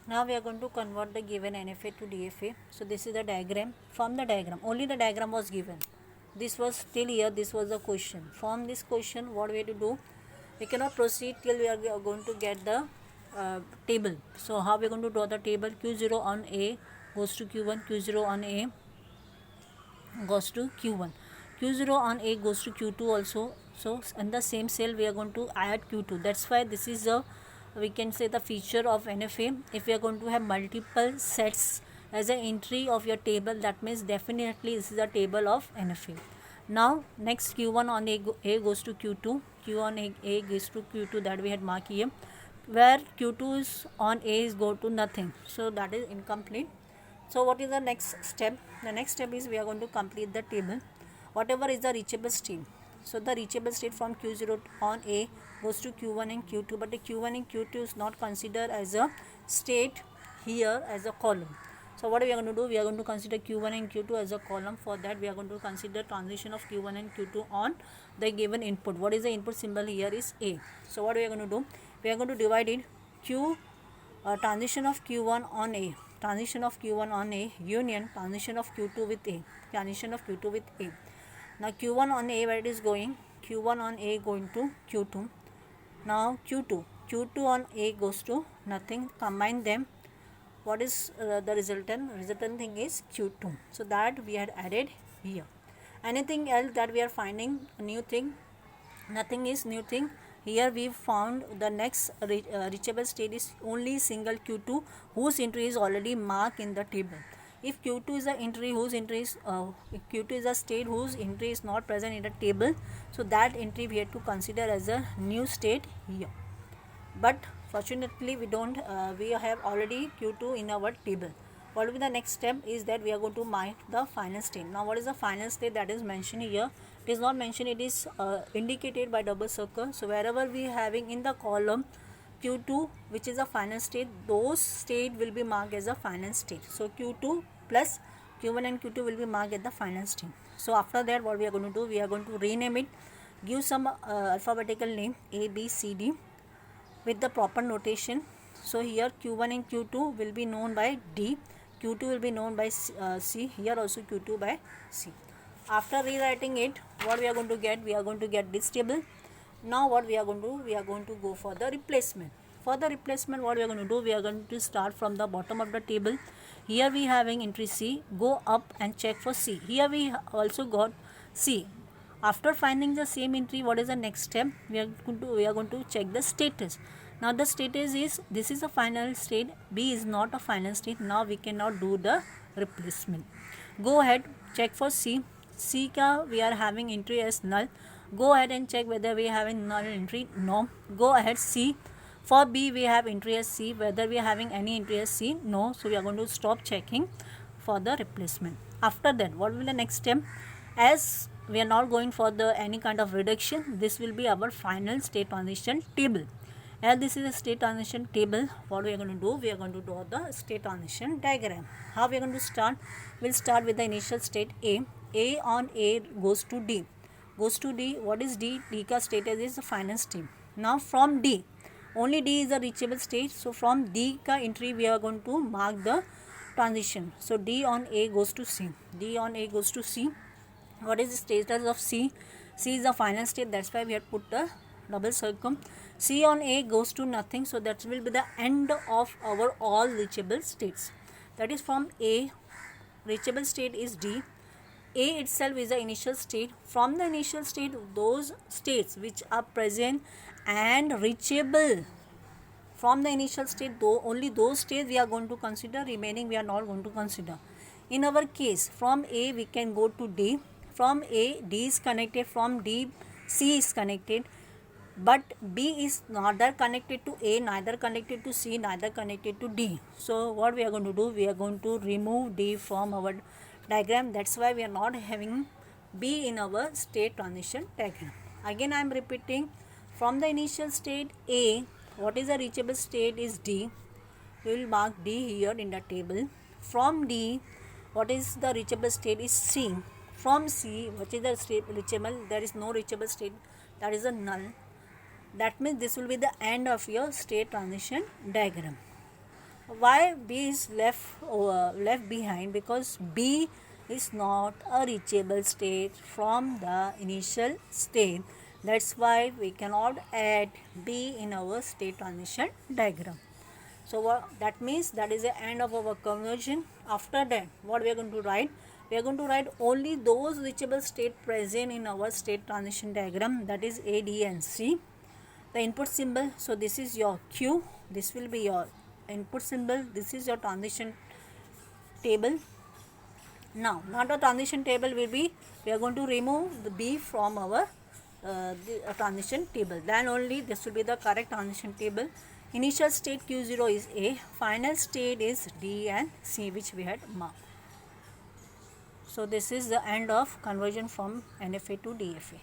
Now we are going to convert the given NFA to DFA. So this is the diagram. From the diagram, only the diagram was given. This was still here, this was the question. From this question, what we have to do? We cannot proceed till we are going to get the table. So how we are going to draw the table? Q0 on A goes to Q1, Q0 on A goes to Q1, Q0 on A goes to Q2 also. So in the same cell we are going to add Q2. That's why this is a, we can say, the feature of NFA. If we are going to have multiple sets as an entry of your table, that means definitely this is a table of NFA. Now next, Q1 on A goes to Q2, Q on A goes to Q2, that we had marked here, where Q2 is on A is go to nothing, so that is incomplete. So what is the next step? The next step is we are going to complete the table, whatever is the reachable state. So the reachable state from Q0 on A goes to Q1 and Q2, but the Q1 and Q2 is not considered as a state here as a column. So what we are going to do? We are going to consider Q1 and Q2 as a column. For that we are going to consider transition of Q1 and Q2 on the given input. What is the input symbol here is A. So what we are going to do? We are going to divide it Q transition of Q1 on A, transition of Q1 on A union transition of Q2 with A, transition of Q2 with A. Now Q1 on A, where it is going? Q1 on A going to Q2. Now Q2 on A goes to nothing. Combine them. What is the resultant thing is Q2. So that we had added here. Anything else that we are finding a new thing? Nothing is new thing. Here we found the next reachable state is only single Q2 whose entry is already marked in the table. If Q2 is a entry whose entry is Q2 is a state whose entry is not present in the table, so that entry we have to consider as a new state here. But fortunately we don't we have already Q2 in our table. What will be the next step is that we are going to mark the final state. Now what is the final state that is mentioned here? It is not mentioned, it is indicated by double circle. So wherever we are having in the column Q2 which is a final state, those state will be marked as a final state. So Q2 plus Q1 and Q2 will be marked at the final state. So after that what we are going to do? We are going to rename it, give some alphabetical name A, B, C, D with the proper notation. So here Q1 and Q2 will be known by D, Q2 will be known by C, here also Q2 by C. After rewriting it, what we are going to get? We are going to get this table. Now what we are going to do? We are going to go for the replacement. For the replacement, what we are going to do? We are going to start from the bottom of the table. Here we having entry C, go up and check for C. Here we also got C. After finding the same entry, what is the next step? We are going to check the status. Now the status is, this is a final state, B is not a final state. Now we cannot do the replacement. Go ahead, check for C. C ka we are having entry as null. Go ahead and check whether we are having null entry. No. Go ahead C. For B we have entry as C. Whether we are having any entry as C? No. So we are going to stop checking for the replacement. After that, what will be the next step? As we are not going for the any kind of reduction, this will be our final state transition table. As this is a state transition table, what we are going to do? We are going to draw the state transition diagram. How we are going to start? We'll start with the initial state A. A on A goes to D. Goes to D. What is D? D ka status is the final state. Now from D, only D is a reachable state. So from D ka entry we are going to mark the transition. So D on A goes to C. D on A goes to C. What is the status of C? C is the final state. That's why we have put the double circle. C on A goes to nothing. So that will be the end of our all reachable states. That is from A. Reachable state is D. A itself is the initial state. From the initial state, those states which are present and reachable from the initial state, though only those states we are going to consider, remaining we are not going to consider. In our case, from A we can go to D. From A, D is connected. From D, C is connected. But B is neither connected to A, neither connected to C, neither connected to D. So what we are going to do? We are going to remove D from our diagram. That's why we are not having B in our state transition diagram. Again I am repeating, from the initial state A, what is the reachable state is D. We will mark D here in the table. From D, what is the reachable state is C. From C, what is the state reachable? There is no reachable state, that is a null. That means this will be the end of your state transition diagram. Why B is left behind? Because B is not a reachable state from the initial state. That's why we cannot add B in our state transition diagram. So that means that is the end of our conversion. After that, what we are going to write? We are going to write only those reachable state present in our state transition diagram, that is A, D and C. The input symbol, so this is your Q, this will be your input symbol, this is your transition table. Now not a transition table will be, we are going to remove the B from our transition table, then only this will be the correct transition table. Initial state Q0 is A, final state is D and C, which we had marked. So this is the end of conversion from NFA to DFA.